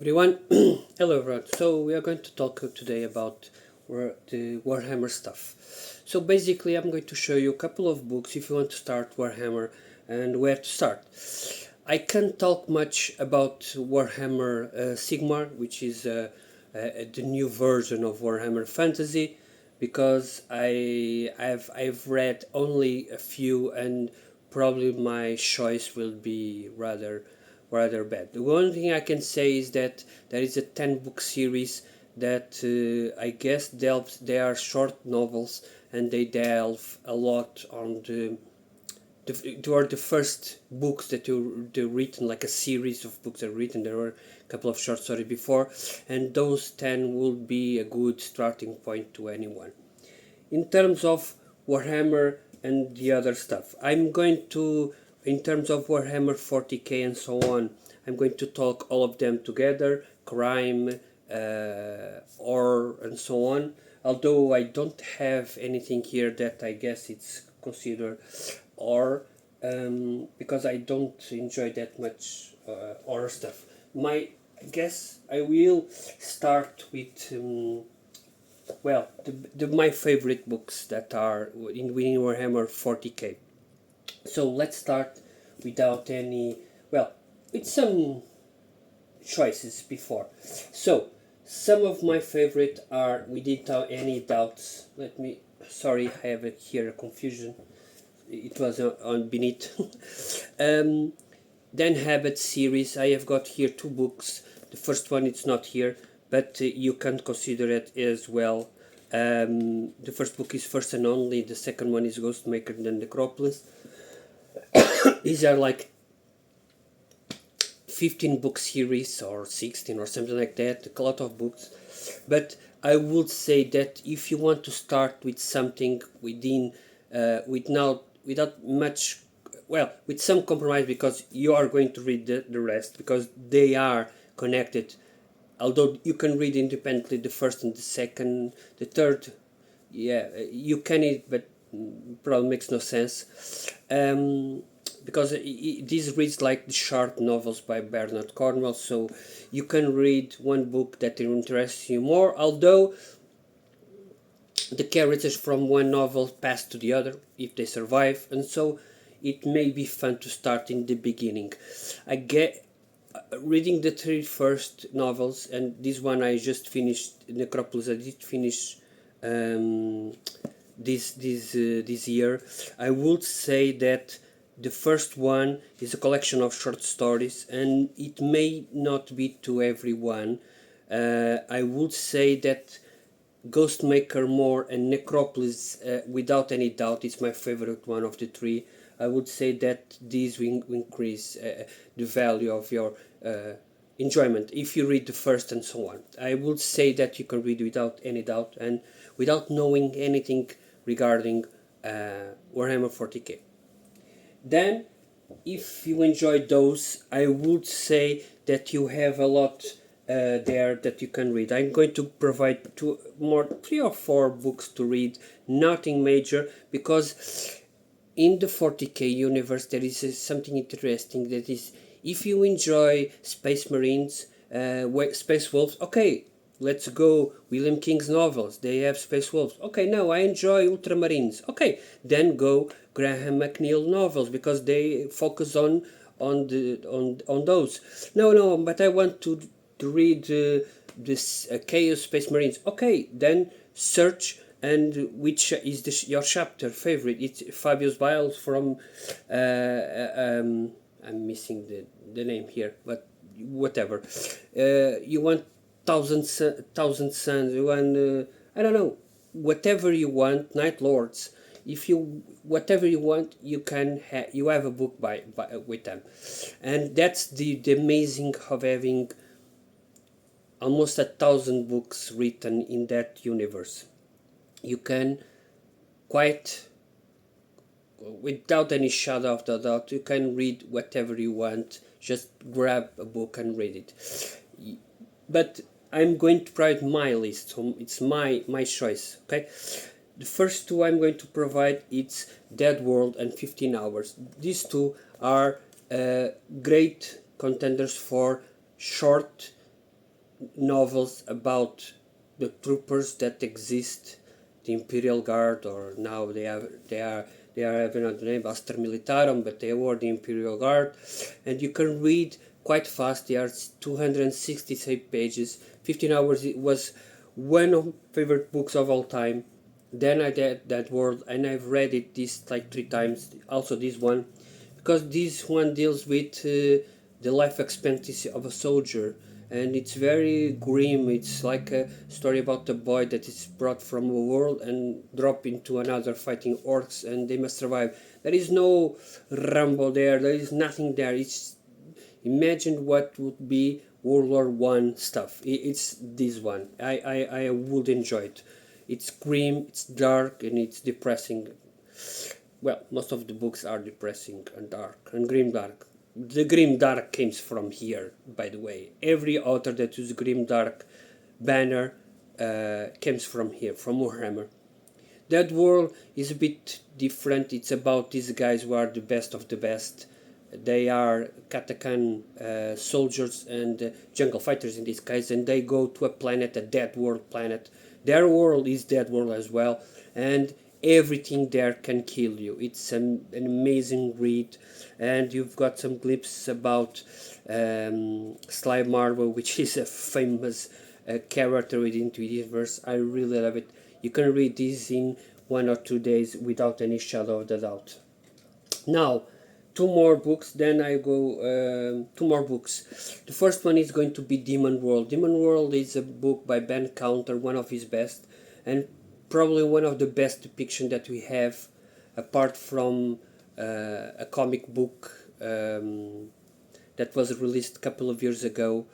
Everyone, hello everyone. So we are going to talk today about the Warhammer stuff. So basically, I'm going to show you a couple of books if you want to start Warhammer and where to start. I can't talk much about Warhammer Sigmar, which is the new version of Warhammer Fantasy, because I've read only a few, and probably my choice will be rather bad. The only thing I can say is that there is a 10-book series that I guess delves. They are short novels, and they delve a lot on they were the first books that they written, like a series of books that were written. There were a couple of short stories before, and those 10 will be a good starting point to anyone. In terms of Warhammer and the other stuff, I'm going to, in terms of Warhammer 40k and so on, I'm going to talk all of them together, crime, or and so on. Although I don't have anything here that I guess it's considered or, because I don't enjoy that much horror stuff. I guess I will start with my favorite books that are within Warhammer 40k. So let's start without any, well, with some choices before. So some of my favorite are without any doubts. Sorry, I have it here a confusion. It was on beneath. Then Habit series. I have got here two books. The first one it's not here, but you can consider it as well. The first book is First and Only. The second one is Ghostmaker and Necropolis. These are like 15 book series or 16 or something like that, a lot of books. But I would say that if you want to start with something without much, well, with some compromise, because you are going to read the rest, because they are connected, although you can read independently the first and the second, the third, yeah, you can, but probably makes no sense. Because this reads like the short novels by Bernard Cornwell, so you can read one book that interests you more, although the characters from one novel pass to the other if they survive, and so it may be fun to start in the beginning. I get reading the three first novels, and this one I just finished, Necropolis. I did finish this year. I would say that the first one is a collection of short stories, and it may not be to everyone. I would say that Ghostmaker more and Necropolis, without any doubt, is my favorite one of the three. I would say that these will increase the value of your enjoyment if you read the first and so on. I would say that you can read without any doubt and without knowing anything regarding Warhammer 40k. Then, if you enjoy those, I would say that you have a lot there that you can read. I'm going to provide three or four books to read, nothing major, because in the 40k universe there is something interesting, that is, if you enjoy Space Marines, Space Wolves, okay, let's go William King's novels, they have Space Wolves. Okay, no, I enjoy Ultramarines. Okay, then go Graham McNeill novels, because they focus on those. No, but I want to read this Chaos Space Marines. Okay, then search, and which is your chapter favorite. It's Fabius Biles from I'm missing the name here, but whatever. You want Thousand Suns, you want I don't know, whatever you want, Night Lords. If you whatever you want, you have a book by with them, and that's the amazing of having almost 1,000 books written in that universe. You can quite, without any shadow of the doubt, you can read whatever you want. Just grab a book and read it. But I'm going to provide my list, so it's my choice. Okay, the first two I'm going to provide, it's Dead World and 15 Hours. These two are great contenders for short novels about the troopers that exist, the Imperial Guard, or now they are having another name, Aster Militarum, but they were the Imperial Guard, and you can read quite fast. They are 263 pages, 15 hours. It was one of my favorite books of all time. Then I did that world, and I've read it this like 3 times. Also this one, because this one deals with the life expectancy of a soldier, and it's very grim. It's like a story about a boy that is brought from a world and dropped into another fighting orcs, and they must survive. There is no Rambo there. There is nothing there. It's imagine what would be World War One stuff. It's this one. I would enjoy it. It's grim, it's dark, and it's depressing. Well, most of the books are depressing and dark and grim dark. The grim dark comes from here, by the way. Every author that uses grim dark banner comes from here, from Warhammer. That world is a bit different. It's about these guys who are the best of the best. They are Katakan soldiers and jungle fighters in this case, and they go to a planet, a dead world planet. Their world is dead world as well, and everything there can kill you. It's an amazing read, and you've got some glimpses about Sly Marvel, which is a famous character within the universe. I really love it. You can read this in 1 or 2 days without any shadow of a doubt. Now, two more books, then I go, two more books. The first one is going to be Demon World. Demon World is a book by Ben Counter, one of his best, and probably one of the best depiction that we have, apart from a comic book that was released a couple of years ago,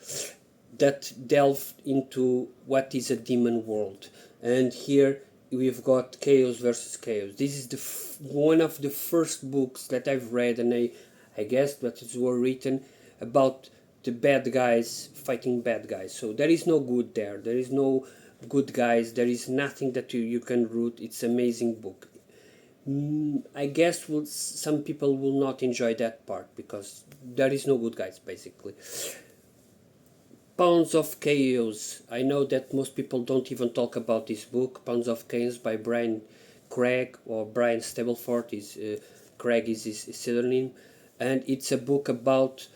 that delved into what is a demon world. And here we've got Chaos versus Chaos. This is one of the first books that I've read, and I guess that it were written about the bad guys fighting bad guys. So there is no good there. There is no good guys. There is nothing that you can root. It's an amazing book. I guess some people will not enjoy that part because there is no good guys basically. Pounds of Chaos. I know that most people don't even talk about this book. Pounds of Chaos by Brian Craig, or Brian Stableford. Craig is his pseudonym, and it's a book about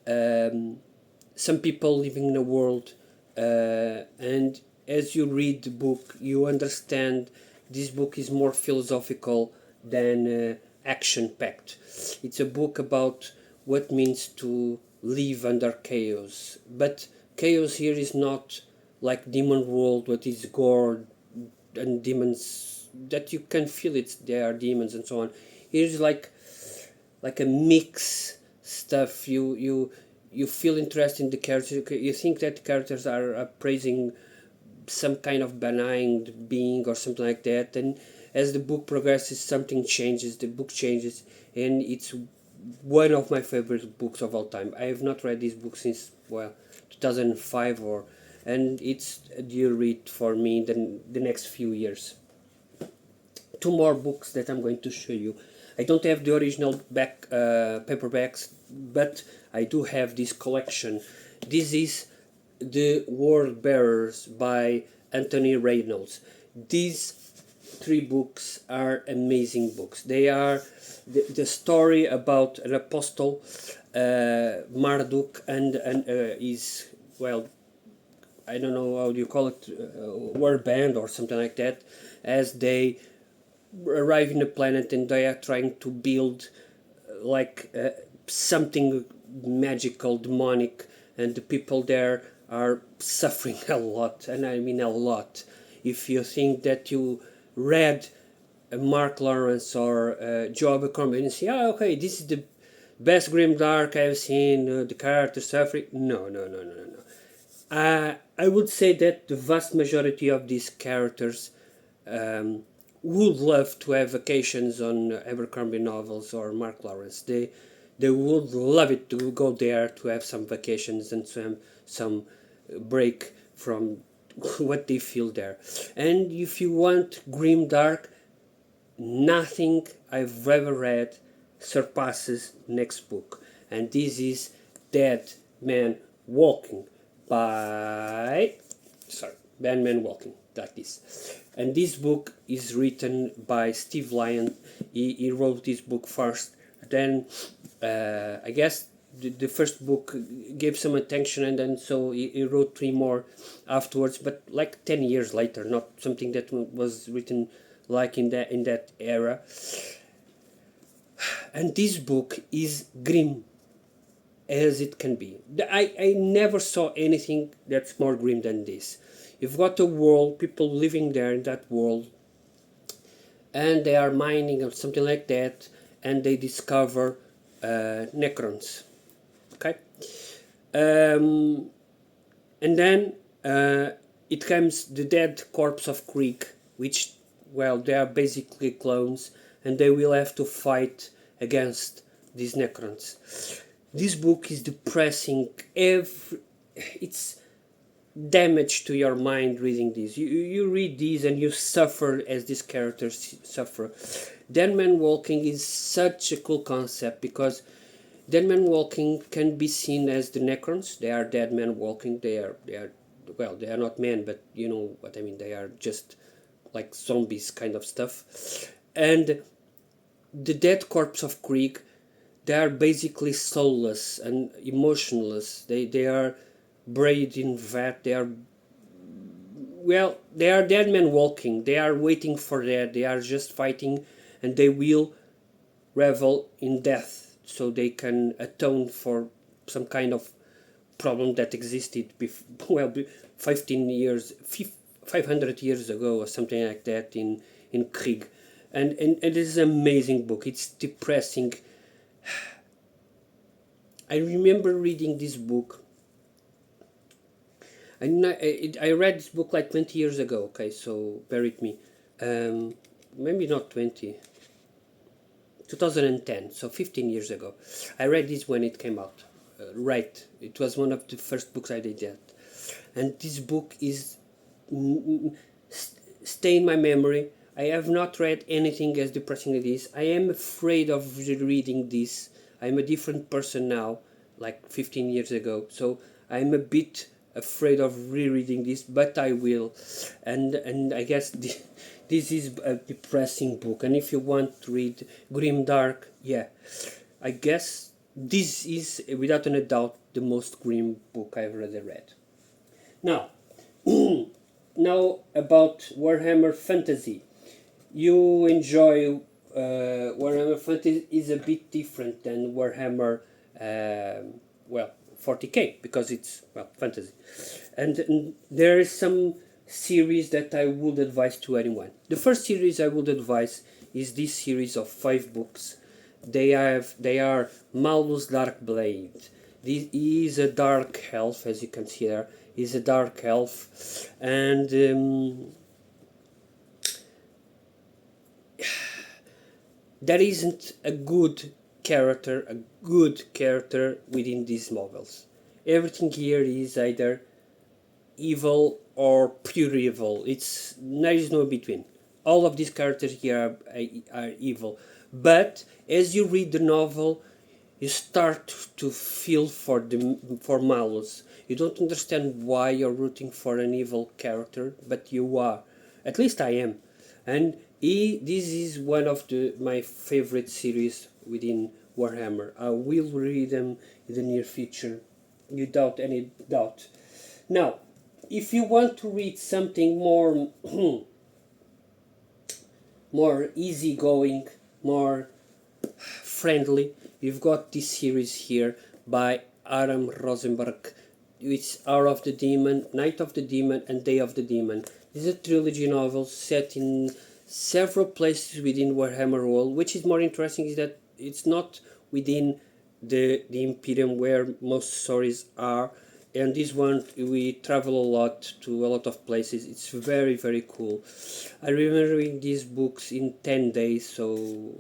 some people living in a world, and as you read the book, you understand this book is more philosophical than action-packed. It's a book about what it means to live under chaos, but chaos here is not like Demon World, what is gore and demons that you can feel it. There are demons and so on. Here's like a mix stuff. You feel interest in the characters. You think that the characters are praising some kind of benign being or something like that, and as the book progresses, something changes. The book changes, and it's one of my favorite books of all time. I have not read this book since 2005, and it's a dear read for me in the next few years. Two more books that I'm going to show you. I don't have the original paperbacks, but I do have this collection. This is The Word Bearers by Anthony Reynolds. These three books are amazing books. They are the story about an apostle, Marduk, and his, well, I don't know how you call it, word band or something like that, as they arrive in a planet and they are trying to build something magical, demonic, and the people there are suffering a lot, and I mean a lot. If you think that you read Mark Lawrence or Joe Abercrombie and say, okay, this is the best grimdark I've seen, the characters suffering. No. I would say that the vast majority of these characters would love to have vacations on Abercrombie novels or Mark Lawrence. They would love it to go there to have some vacations and some break from what they feel there. And if you want grim dark, nothing I've ever read surpasses next book, and this is Dead Man Walking. by Bad Man Walking, like this. And this book is written by Steve Lyon. He wrote this book first. Then I guess the first book gave some attention, and then so he wrote 3 more afterwards, but like 10 years later, not something that was written like in that era. And this book is grim as it can be. I never saw anything that's more grim than this. You've got a world, people living there in that world, and they are mining or something like that, and they discover necrons. Okay? And then it comes the dead corpse of Krieg, which, well, they are basically clones, and they will have to fight against these necrons. This book is depressing. It's damage to your mind reading this. You read these and you suffer as these characters suffer. Dead Man Walking is such a cool concept because Dead Man Walking can be seen as the necrons. They are dead men walking. They are well, they are not men, but you know what I mean. They are just like zombies kind of stuff. And the dead corpse of Krieg, they are basically soulless and emotionless. They are buried in vat. They are, well, they are dead men walking. They are waiting for death. They are just fighting, and they will revel in death so they can atone for some kind of problem that existed 500 years ago or something like that in Krieg. And it is an amazing book. It's depressing. I remember reading this book. I read this book like 20 years ago, okay, so bear with me. Maybe not 20. 2010, so 15 years ago. I read this when it came out. Right, it was one of the first books I did that. And this book is stay in my memory. I have not read anything as depressing as this. I am afraid of reading this. I'm a different person now, like 15 years ago. So I'm a bit afraid of rereading this, but I will. And I guess this is a depressing book. And if you want to read grim dark, yeah, I guess this is without a doubt the most grim book I've ever read. Now, now about Warhammer Fantasy. You enjoy Warhammer Fantasy is a bit different than Warhammer, 40k, because it's, well, fantasy. And there is some series that I would advise to anyone. The first series I would advise is this series of 5 books. They are Malus Darkblade. He is a dark elf, as you can see there. He's a dark elf, and there isn't a good character within these novels. Everything here is either evil or pure evil. There is no between. All of these characters here are evil. But as you read the novel, you start to feel for Malus. You don't understand why you're rooting for an evil character, but you are. At least I am. And this is one of my favorite series within Warhammer. I will read them in the near future, without any doubt. Now, if you want to read something more more easygoing, more friendly, you've got this series here by Aram Rosenberg. It's Hour of the Demon, Night of the Demon, and Day of the Demon. This is a trilogy novel set in several places within Warhammer world. Which is more interesting is that it's not within the Imperium where most stories are. And this one, we travel a lot to a lot of places. It's very, very cool. I remember reading these books in 10 days, so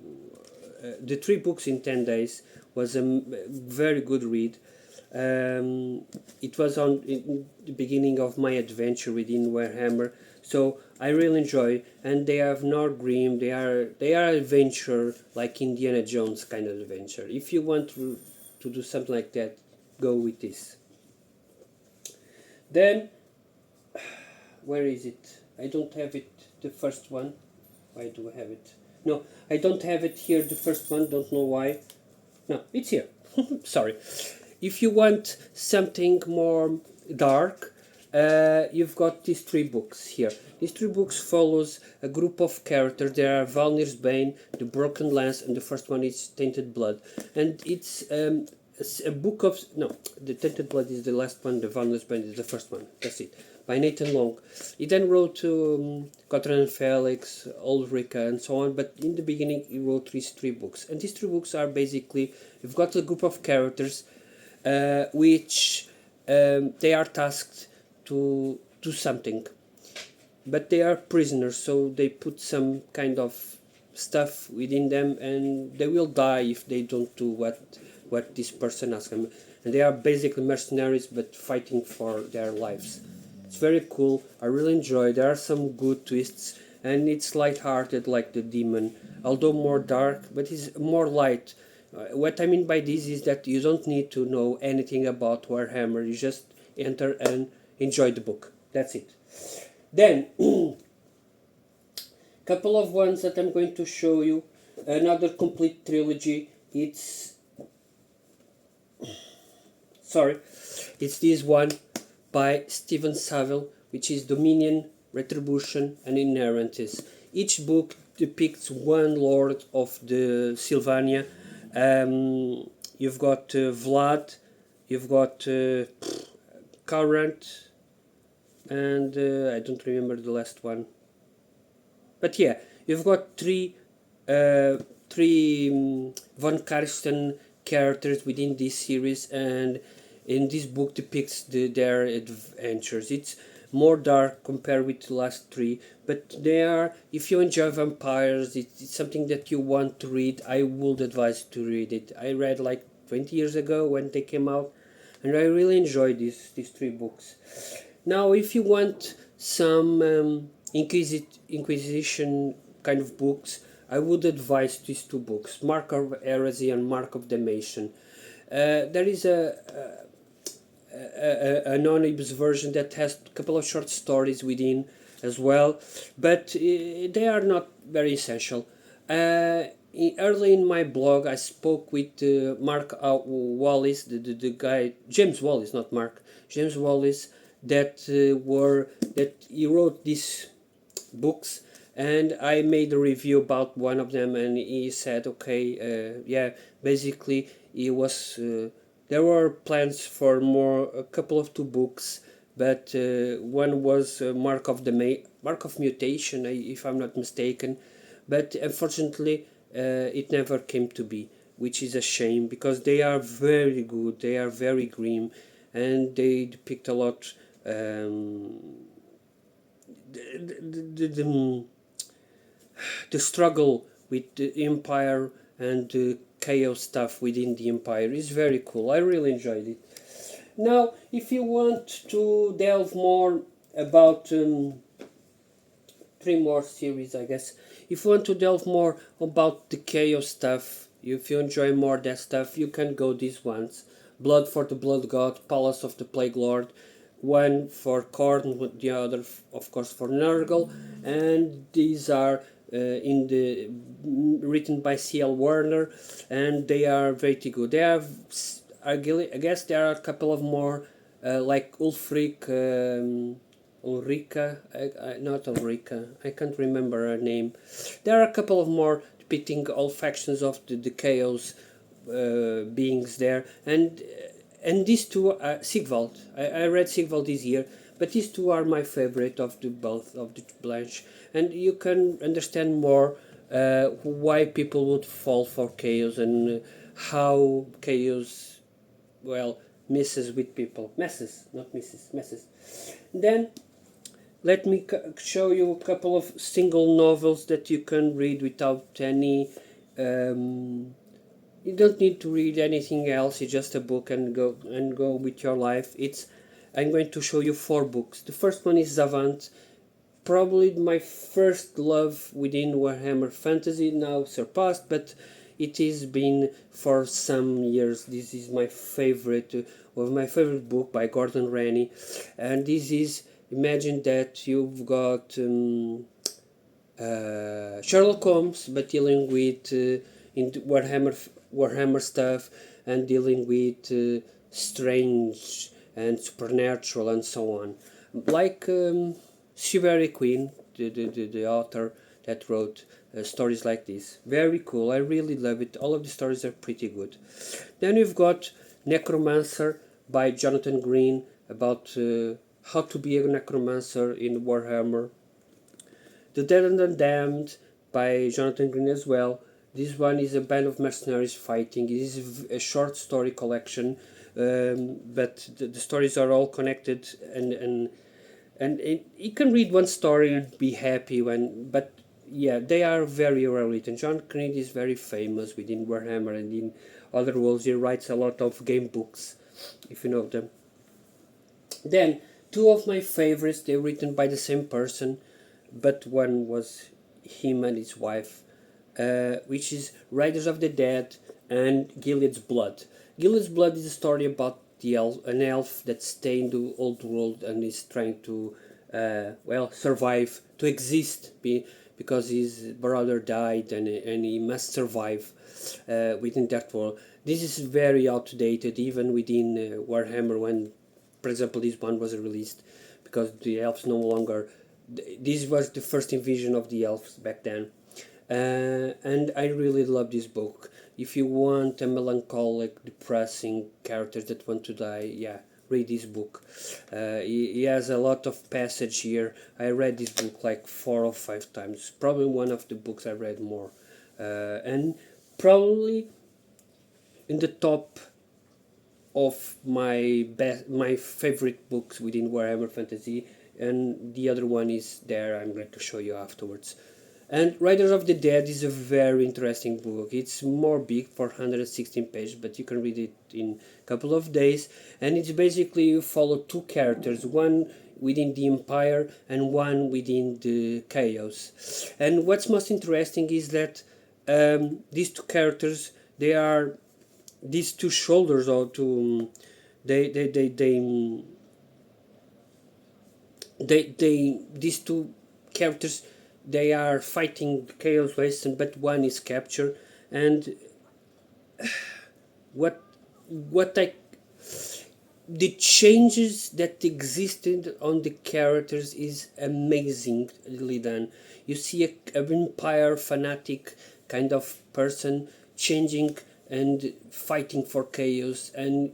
the 3 books in 10 days was a very good read. It was in the beginning of my adventure within Warhammer, so I really enjoy. And they are not grim. They are adventure, like Indiana Jones kind of adventure. If you want to do something like that, go with this. Then, where is it? I don't have it, the first one. Why do I have it? No, I don't have it here, the first one, don't know why. No, it's here. Sorry. If you want something more dark, you've got these three books here. These three books follows a group of characters. There are Valnir's Bane, The Broken Lance, and the first one is Tainted Blood. And it's a book of... No, the Tainted Blood is the last one, the Valnir's Bane is the first one. That's it. By Nathan Long. He then wrote to Gotran and Felix, Ulrika, and so on, but in the beginning he wrote these three books. And these three books are basically, you've got a group of characters which they are tasked to do something, but they are prisoners, so they put some kind of stuff within them, and they will die if they don't do what this person asks them. And they are basically mercenaries, but fighting for their lives. It's very cool. I really enjoy. There are some good twists, and it's light-hearted like the Demon, although more dark, but it's more light. What I mean by this is that you don't need to know anything about Warhammer. You just enter and enjoy the book. That's it. Then, couple of ones that I'm going to show you. Another complete trilogy. It's this one by Stephen Saville, which is Dominion, Retribution, and Inheritance. Each book depicts one lord of the Sylvania. You've got Vlad, you've got Current, and I don't remember the last one. But yeah, you've got three von Karsten characters within this series, and in this book depicts their adventures. It's more dark compared with the last three, but they are, if you enjoy vampires, it's something that you want to read. I would advise to read it. I read like 20 years ago when they came out, and I really enjoyed these three books. Now, if you want some Inquisition kind of books, I would advise these two books, Mark of Heresy and Mark of Damnation. There is an omnibus version that has a couple of short stories within as well, but they are not very essential. Early in my blog, I spoke with Mark Wallace, the guy, James Wallace, not Mark, James Wallace, that he wrote these books, and I made a review about one of them, and he said, okay, yeah, basically he was. There were plans for a couple of two books, but one was Mark of Mutation, if I'm not mistaken, but unfortunately it never came to be, which is a shame, because they are very good, they are very grim, and they depict a lot the struggle with the Empire and the chaos stuff within the Empire is very cool. I really enjoyed it. Now, if you want to delve more about three more series, I guess. If you want to delve more about the chaos stuff, if you enjoy more that stuff, you can go these ones. Blood for the Blood God, Palace of the Plague Lord, one for Khorne, the other, of course, for Nurgle, and these are written by C.L. Werner, and they are very good. They have, I guess, there are a couple of more, like Ulrika, not Ulrika, I can't remember her name. There are a couple of more depicting all factions of the chaos beings there, and these two are Sigvald. I read Sigvald this year, but these two are my favorite of the Blanche, and you can understand more why people would fall for chaos and how chaos, well, messes with people. Messes, not misses, messes. Then let me show you a couple of single novels that you can read without any. You don't need to read anything else. It's just a book and go with your life. I'm going to show you 4 books. The first one is Zavant, probably my first love within Warhammer Fantasy, now surpassed, but it has been for some years. This is my favorite, my favorite book by Gordon Rennie, and this is, imagine that you've got Sherlock Holmes, but dealing with in Warhammer stuff, and dealing with strange and supernatural and so on, like Shibari Queen, the author that wrote stories like this. Very cool. I really love it. All of the stories are pretty good. Then you've got Necromancer by Jonathan Green, about how to be a necromancer in Warhammer. The Dead and the Damned by Jonathan Green as well. This one is a band of mercenaries fighting. It is a short story collection, but the stories are all connected, and you can read one story and be happy but yeah, they are very well written. John Green is very famous within Warhammer and in other worlds. He writes a lot of game books, if you know them. Then two of my favorites, they're written by the same person, but one was him and his wife, which is Riders of the Dead and Gilead's Blood. Gilead's Blood is a story about an elf that stay in the old world and is trying to survive, to exist, because his brother died, and he must survive within that world. This is very outdated even within Warhammer, when, for example, this one was released, because the elves no longer. This was the first invasion of the elves back then, and I really love this book. If you want a melancholic, depressing characters that want to die, yeah, read this book. He has a lot of passage here. I read this book like 4 or 5 times. Probably one of the books I read more, and probably in the top of my favorite books within Warhammer Fantasy. And the other one is there, I'm going to show you afterwards. And Riders of the Dead is a very interesting book. It's more big, 416 pages, but you can read it in a couple of days. And it's basically, you follow two characters, one within the Empire and one within the Chaos. And what's most interesting is that these two characters, they are these two shoulders, or two, these two characters, they are fighting the Chaos Wasteland, but one is captured. And what I the changes that existed on the characters is amazingly done. You see an Empire fanatic kind of person changing and fighting for Chaos, and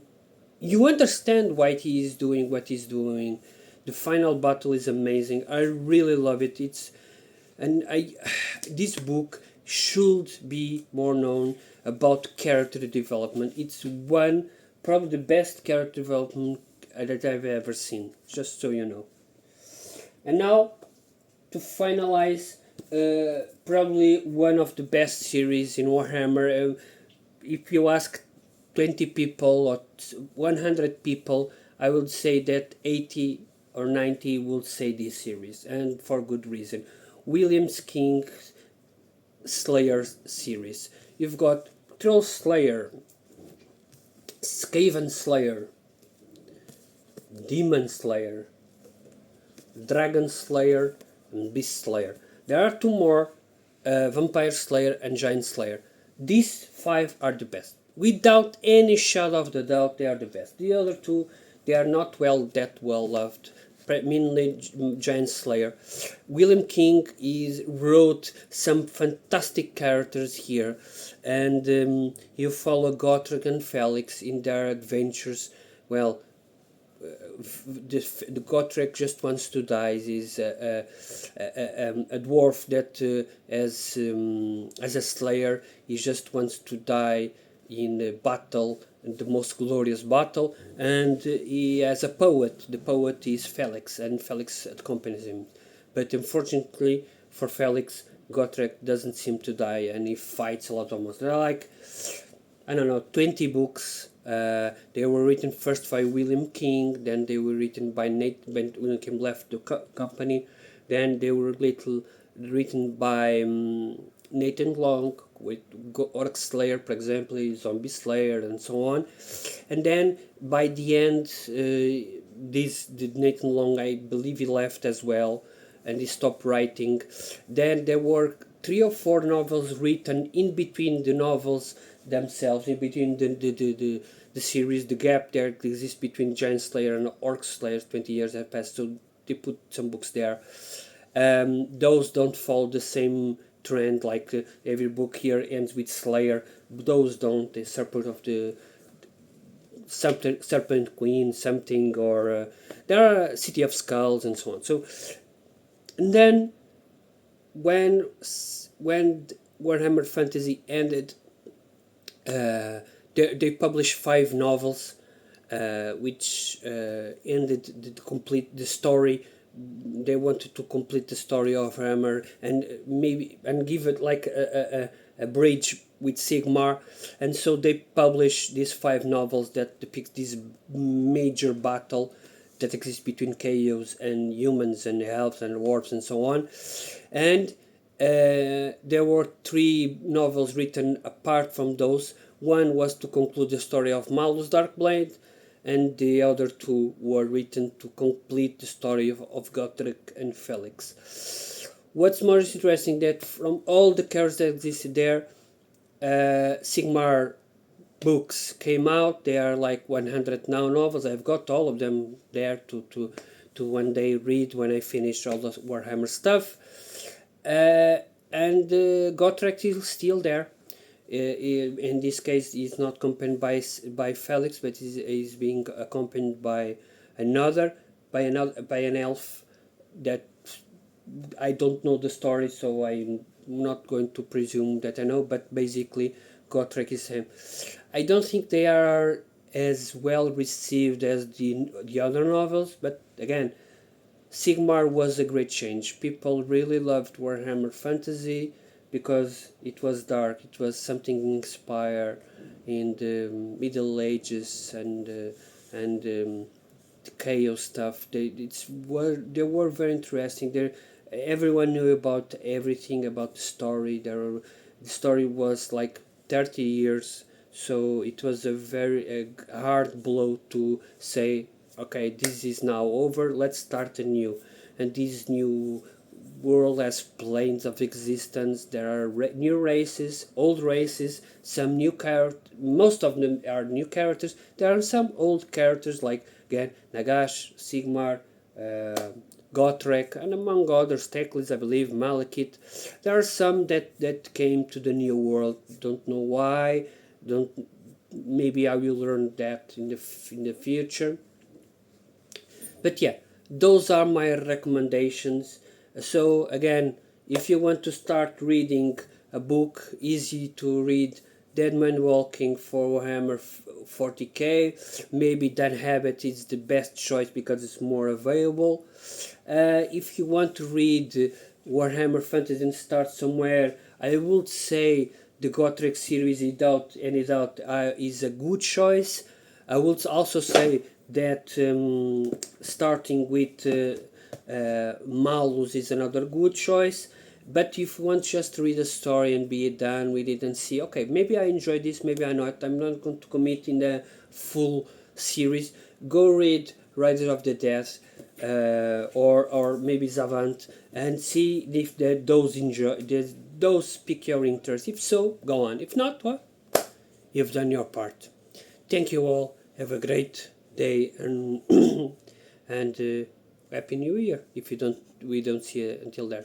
you understand why he is doing what he's doing. The final battle is amazing. I really love it. This book should be more known about character development. It's probably the best character development that I've ever seen, just so you know. And now, to finalize, probably one of the best series in Warhammer. If you ask 20 people or 100 people, I would say that 80 or 90 will say this series, and for good reason. William King's Slayer series. You've got Troll Slayer, Skaven Slayer, Demon Slayer, Dragon Slayer, and Beast Slayer. There are 2 more, Vampire Slayer and Giant Slayer. These 5 are the best. Without any shadow of the doubt, they are the best. The other 2, they are not that well loved. Mainly Giant Slayer. William King wrote some fantastic characters here, and you follow Gotrek and Felix in their adventures. Well, the Gotrek just wants to die. He's a dwarf that as a slayer, he just wants to die in a battle, the most glorious battle, and he has a poet. The poet is Felix, and Felix accompanies him. But unfortunately for Felix, Gotrek doesn't seem to die, and he fights a lot of monsters. There are like, I don't know, 20 books. They were written first by William King, then they were written by when William King left the company, then they were written by Nathan Long, with Orc Slayer, for example, Zombie Slayer, and so on. And then by the end, Nathan Long, I believe he left as well, and he stopped writing. Then there were 3 or 4 novels written in between the novels themselves, in between the series. The gap there exists between Giant Slayer and Orc Slayer. 20 years have passed, so they put some books there. Those don't follow the same trend, like every book here ends with Slayer. Those don't. The Serpent of the Serpent Queen, something, or there are City of Skulls and so on. So, and then when Warhammer Fantasy ended, they published 5 novels, which ended the story. They wanted to complete the story of Hammer and give it like a bridge with Sigmar, and so they published these 5 novels that depict this major battle that exists between chaos and humans and elves and dwarves and so on. And there were 3 novels written apart from those. One was to conclude the story of Malus Darkblade, and the other 2 were written to complete the story of Gotrek and Felix. What's more interesting, that from all the characters that existed there, Sigmar books came out. They are like 100 now novels. I've got all of them there to one day read when I finish all the Warhammer stuff. And Gotrek is still there. In this case, he's not accompanied by Felix, but he's being accompanied by an elf that I don't know the story, so I'm not going to presume that I know. But basically, Gotrek is him. I don't think they are as well received as the other novels, but again, Sigmar was a great change. People really loved Warhammer Fantasy because it was dark. It was something inspired in the Middle Ages and the chaos stuff. They were very interesting. Everyone knew about everything about the story. The story was like 30 years, so it was a hard blow to say, okay, this is now over, let's start anew. And this new world has planes of existence. There are new races, old races, some new characters. Most of them are new characters. There are some old characters, like again Nagash, Sigmar, Gotrek, and among others, Teclis, I believe, Malekith. There are some that came to the new world. Don't know why. Maybe I will learn that in the future. But yeah, those are my recommendations. So again, if you want to start reading a book, easy to read, Dead Man Walking for Warhammer 40k. Maybe that habit is the best choice because it's more available. If you want to read Warhammer Fantasy and start somewhere, I would say the Gotrek series, without any doubt, is a good choice. I would also say that starting with Malus is another good choice. But if you want just to read a story and be done with it and see, okay, maybe I enjoy this, maybe I'm not going to commit in the full series, go read Riders of the Death or maybe Zavant, and see if those pique your interest. If so, go on. If not, well, you've done your part. Thank you all. Have a great day and and Happy New Year if we don't see you until then.